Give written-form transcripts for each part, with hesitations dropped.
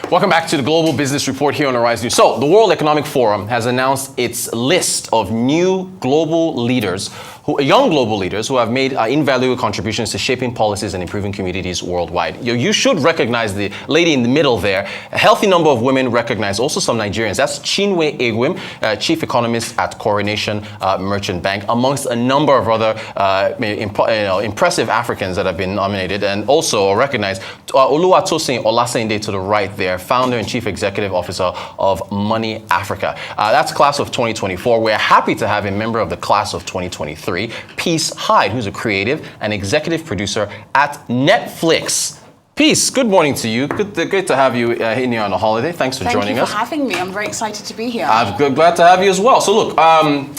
Welcome back to the Global Business Report here on Arise News. So, the World Economic Forum has announced its list of new global leaders, young global leaders who have made invaluable contributions to shaping policies and improving communities worldwide. You should recognize the lady in the middle there. A healthy number of women recognize, also some Nigerians. That's Chinwe Egwim, Chief Economist at Coronation Merchant Bank, amongst a number of other impressive Africans that have been nominated, and also recognized Oluwatosin Olasende to the right there, founder and chief executive officer of Money Africa. That's class of 2024. We're happy to have a member of the class of 2023, Peace Hyde, who's a creative and executive producer at Netflix. Peace, good morning to you. Good to have you in here on a holiday. Thanks for joining us. Thank you for having me. I'm very excited to be here. I'm glad to have you as well. So look,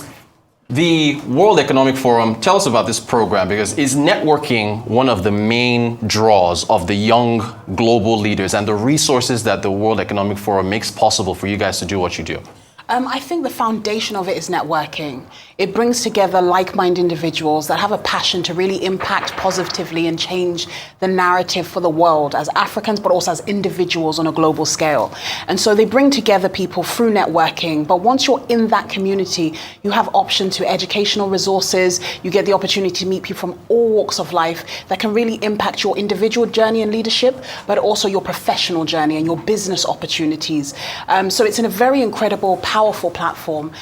the World Economic Forum, tell us about this program, because is networking one of the main draws of the young global leaders and the resources that the World Economic Forum makes possible for you guys to do what you do? I think the foundation of it is networking. It brings together like-minded individuals that have a passion to really impact positively and change the narrative for the world as Africans, but also as individuals on a global scale. And so they bring together people through networking. But once you're in that community, you have option to educational resources. You get the opportunity to meet people from all walks of life that can really impact your individual journey and leadership, but also your professional journey and your business opportunities. So it's in a very incredible, powerful platform,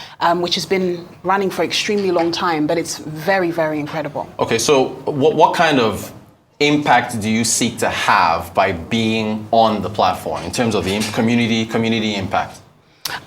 which has been running for extremely long time, but it's very, very incredible. Okay, so what kind of impact do you seek to have by being on the platform in terms of the community impact?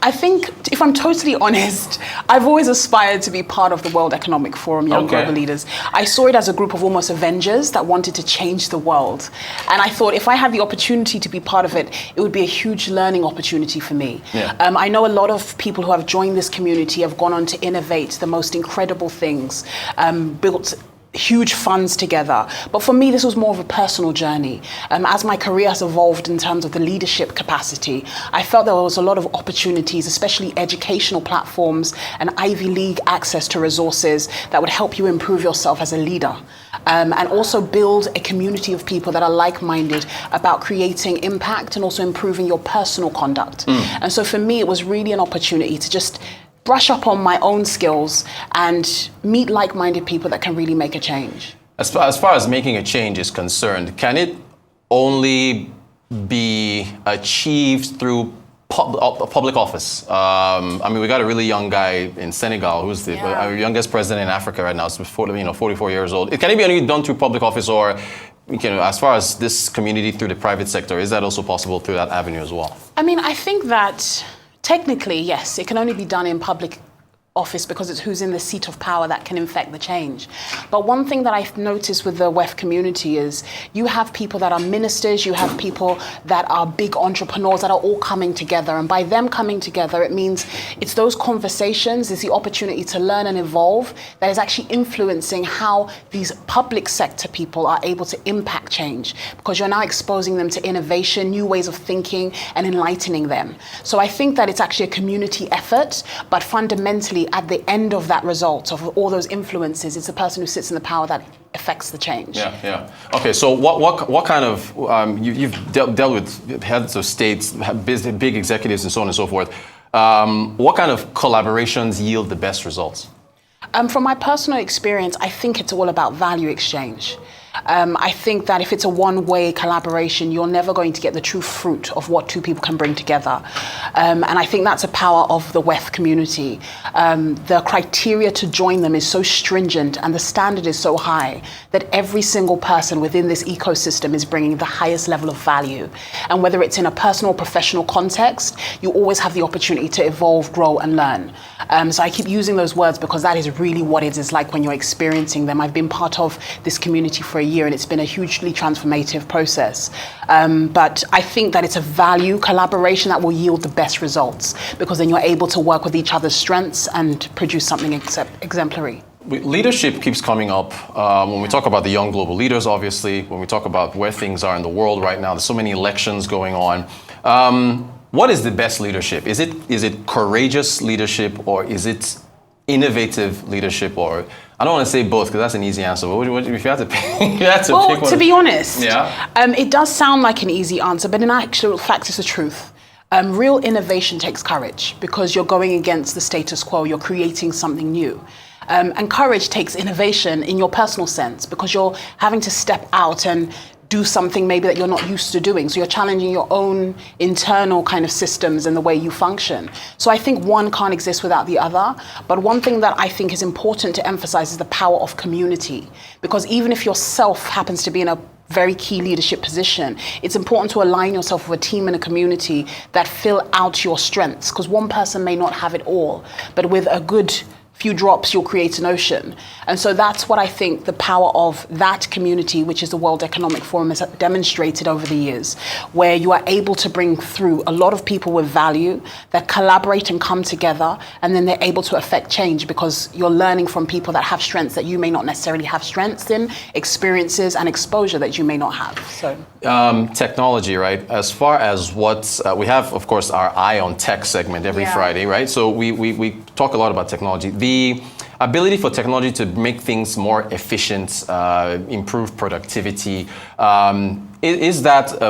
I think, if I'm totally honest, I've always aspired to be part of the World Economic Forum, Young Global Leaders. I saw it as a group of almost Avengers that wanted to change the world. And I thought if I had the opportunity to be part of it, it would be a huge learning opportunity for me. Yeah. I know a lot of people who have joined this community have gone on to innovate the most incredible things, built huge funds together. But for me, this was more of a personal journey. As my career has evolved in terms of the leadership capacity, I felt there was a lot of opportunities, especially educational platforms and Ivy League access to resources that would help you improve yourself as a leader. And also build a community of people that are like-minded about creating impact and also improving your personal conduct. And so for me, it was really an opportunity to just brush up on my own skills and meet like-minded people that can really make a change. As far as making a change is concerned, can it only be achieved through public office? I mean, we got a really young guy in Senegal who's the youngest president in Africa right now. He's 44 years old. Can it be only done through public office, or as far as this community through the private sector, is that also possible through that avenue as well? I mean, I think that technically, yes, it can only be done in public office because it's who's in the seat of power that can effect the change. But one thing that I've noticed with the W.E.F community is you have people that are ministers, you have people that are big entrepreneurs that are all coming together. And by them coming together, it means it's those conversations, it's the opportunity to learn and evolve that is actually influencing how these public sector people are able to impact change, because you're now exposing them to innovation, new ways of thinking, and enlightening them. So I think that it's actually a community effort, but fundamentally at the end of that result of all those influences, it's the person who sits in the power that affects the change. Yeah. Okay, so what kind of, you've dealt with heads of states, big executives and so on and so forth. What kind of collaborations yield the best results? From my personal experience, I think it's all about value exchange. I think that if it's a one-way collaboration, you're never going to get the true fruit of what two people can bring together. And I think that's a power of the W.E.F community. The criteria to join them is so stringent and the standard is so high that every single person within this ecosystem is bringing the highest level of value. And whether it's in a personal or professional context, you always have the opportunity to evolve, grow, and learn. So I keep using those words because that is really what it is like when you're experiencing them. I've been part of this community for a year, and it's been a hugely transformative process. But I think that it's a value collaboration that will yield the best results, because then you're able to work with each other's strengths and produce something exemplary. Leadership keeps coming up when we talk about the young global leaders, obviously, when we talk about where things are in the world right now. There's so many elections going on. What is the best leadership? Is it courageous leadership, or is it innovative leadership, or I don't want to say both because that's an easy answer. But if you had to pick, you had to well, pick one. to be honest, Yeah. It does sound like an easy answer, but in actual fact, it's the truth. Real innovation takes courage because you're going against the status quo. You're creating something new. And courage takes innovation in your personal sense because you're having to step out and do something maybe that you're not used to doing. So you're challenging your own internal kind of systems and the way you function. So I think one can't exist without the other. But one thing that I think is important to emphasize is the power of community. Because even if yourself happens to be in a very key leadership position, it's important to align yourself with a team and a community that fill out your strengths. Because one person may not have it all, but with a good few drops, you'll create an ocean. And so that's what I think the power of that community, which is the World Economic Forum, has demonstrated over the years, where you are able to bring through a lot of people with value that collaborate and come together, and then they're able to affect change because you're learning from people that have strengths that you may not necessarily have strengths in, experiences and exposure that you may not have. So technology, right? As far as what we have, of course, our Eye on Tech segment every Friday, right? So we talk a lot about technology. The ability for technology to make things more efficient, improve productivity, is that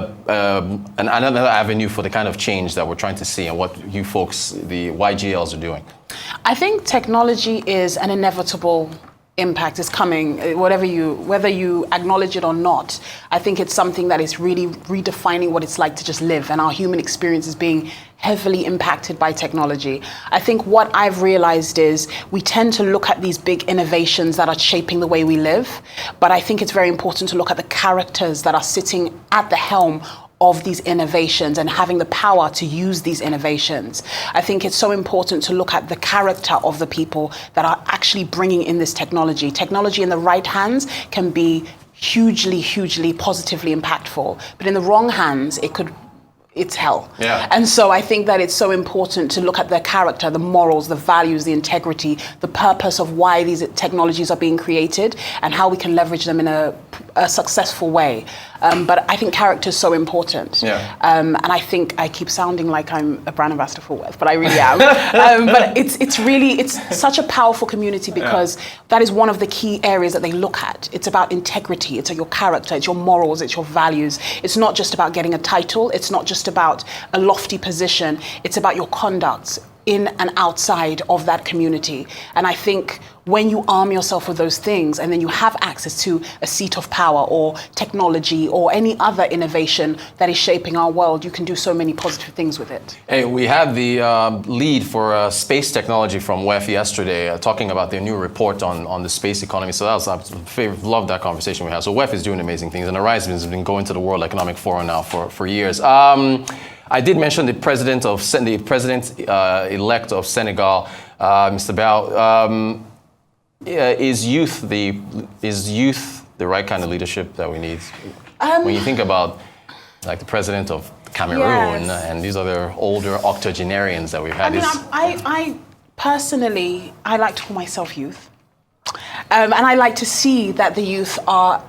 another avenue for the kind of change that we're trying to see and what you folks, the YGLs, are doing? I think technology is an inevitable impact. Is coming, whether you acknowledge it or not. I think it's something that is really redefining what it's like to just live, and our human experience is being heavily impacted by technology. I think what I've realized is we tend to look at these big innovations that are shaping the way we live, but I think it's very important to look at the characters that are sitting at the helm of these innovations and having the power to use these innovations. I think it's so important to look at the character of the people that are actually bringing in this technology. Technology in the right hands can be hugely, hugely positively impactful, but in the wrong hands, it's hell. Yeah. And so I think that it's so important to look at the character, the morals, the values, the integrity, the purpose of why these technologies are being created and how we can leverage them in a successful way. But I think character is so important. Yeah. And I think I keep sounding like I'm a brand ambassador for W.E.F, but I really am. But it's such a powerful community because that is one of the key areas that they look at. It's about integrity, it's your character, it's your morals, it's your values. It's not just about getting a title, it's not just about a lofty position, it's about your conduct in and outside of that community. And I think when you arm yourself with those things and then you have access to a seat of power or technology or any other innovation that is shaping our world, you can do so many positive things with it. Hey, we had the lead for space technology from W.E.F yesterday talking about their new report on the space economy. So I love that conversation we had. So W.E.F is doing amazing things, and Horizon has been going to the World Economic Forum now for years. I did mention the president elect of Senegal, Mr. Bao. Is youth the right kind of leadership that we need? When you think about like the president of Cameroon and these other older octogenarians that we've had. I personally, I like to call myself youth. And I like to see that the youth are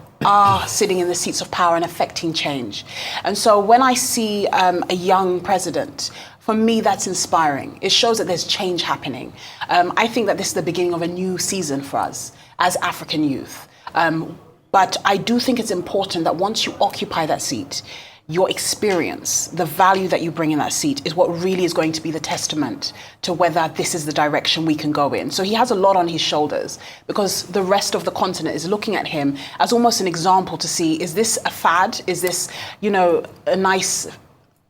sitting in the seats of power and affecting change. And so when I see a young president, for me, that's inspiring. It shows that there's change happening. I think that this is the beginning of a new season for us as African youth. But I do think it's important that once you occupy that seat, your experience, the value that you bring in that seat is what really is going to be the testament to whether this is the direction we can go in. So he has a lot on his shoulders because the rest of the continent is looking at him as almost an example to see, is this a fad? Is this, a nice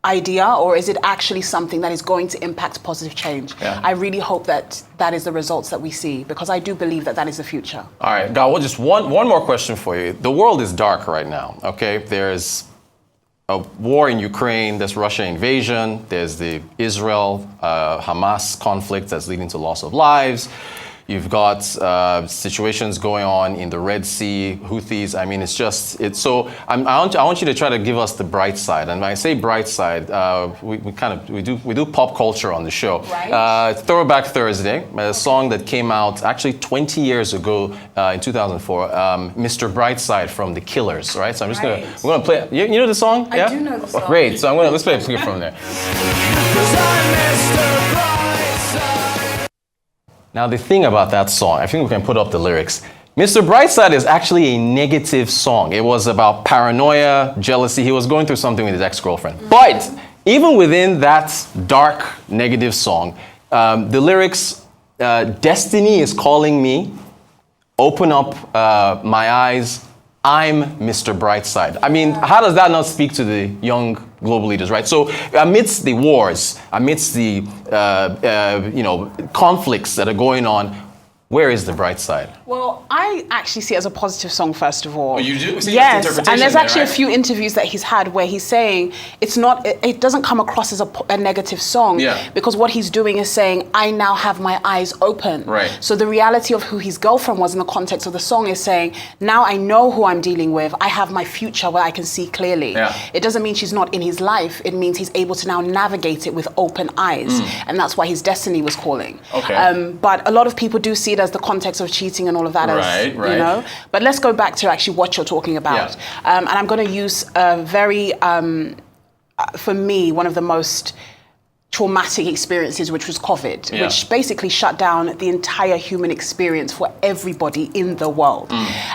idea, or is it actually something that is going to impact positive change? Yeah. I really hope that is the results that we see, because I do believe that is the future. All right, Gal, well, just one more question for you. The world is dark right now, okay? There's a war in Ukraine, there's Russia invasion, there's the Israel-Hamas conflict that's leading to loss of lives. You've got situations going on in the Red Sea, Houthis. I mean, so I want you to try to give us the bright side. And when I say bright side, we do pop culture on the show. Right. Throwback Thursday, a song that came out actually 20 years ago in 2004, Mr. Brightside from The Killers, right? So we're gonna play. You know the song? I do know the song. Great. So let's play a clip from there. Now, the thing about that song, I think we can put up the lyrics. Mr. Brightside is actually a negative song. It was about paranoia, jealousy. He was going through something with his ex-girlfriend. But even within that dark, negative song, the lyrics, destiny is calling me, open up my eyes, I'm Mr. Brightside. I mean, how does that not speak to the young global leaders, right? So amidst the wars, amidst the conflicts that are going on, where is the bright side? Well, I actually see it as a positive song, first of all. Oh, you do? See, yes, and there's actually right? a few interviews that he's had where he's saying it doesn't come across as a negative song, because what he's doing is saying, I now have my eyes open. Right. So the reality of who his girlfriend was in the context of the song is saying, now I know who I'm dealing with. I have my future where I can see clearly. Yeah. It doesn't mean she's not in his life. It means he's able to now navigate it with open eyes. And that's why his destiny was calling. Okay. But a lot of people do see it as the context of cheating and all of that, right. You know. But let's go back to actually what you're talking about. And I'm going to use a very, for me, one of the most traumatic experiences, which was COVID, which basically shut down the entire human experience for everybody in the world.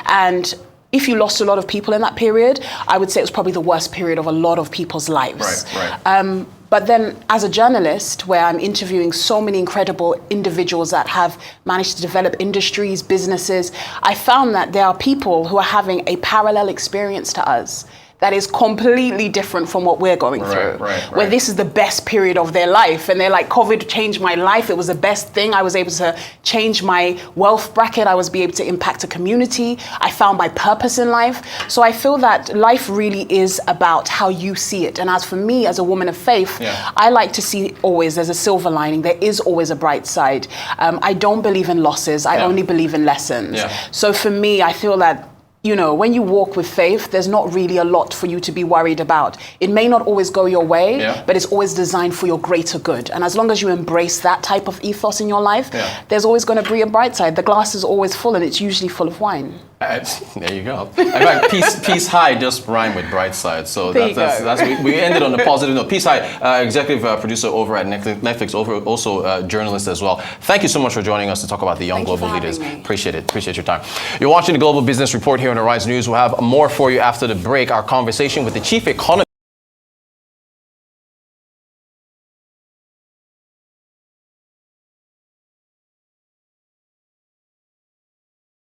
And if you lost a lot of people in that period, I would say it was probably the worst period of a lot of people's lives. Right. But then as a journalist, where I'm interviewing so many incredible individuals that have managed to develop industries, businesses, I found that there are people who are having a parallel experience to us that is completely different from what we're going through. Where this is the best period of their life. And they're like, COVID changed my life. It was the best thing. I was able to change my wealth bracket. I was able to impact a community. I found my purpose in life. So I feel that life really is about how you see it. And as for me, as a woman of faith, I like to see always there's a silver lining. There is always a bright side. I don't believe in losses. I only believe in lessons. So for me, I feel that, you know, when you walk with faith, there's not really a lot for you to be worried about. It may not always go your way, but it's always designed for your greater good. And as long as you embrace that type of ethos in your life, there's always going to be a bright side. The glass is always full, and it's usually full of wine. There you go. In fact, peace Hyde just rhyme with bright side. So we ended on a positive note. Peace Hyde, executive producer over at Netflix, also journalist as well. Thank you so much for joining us to talk about the young global leaders. Appreciate it. Appreciate your time. You're watching the Global Business Report here on Arise News. We'll have more for you after the break. Our conversation with the chief economist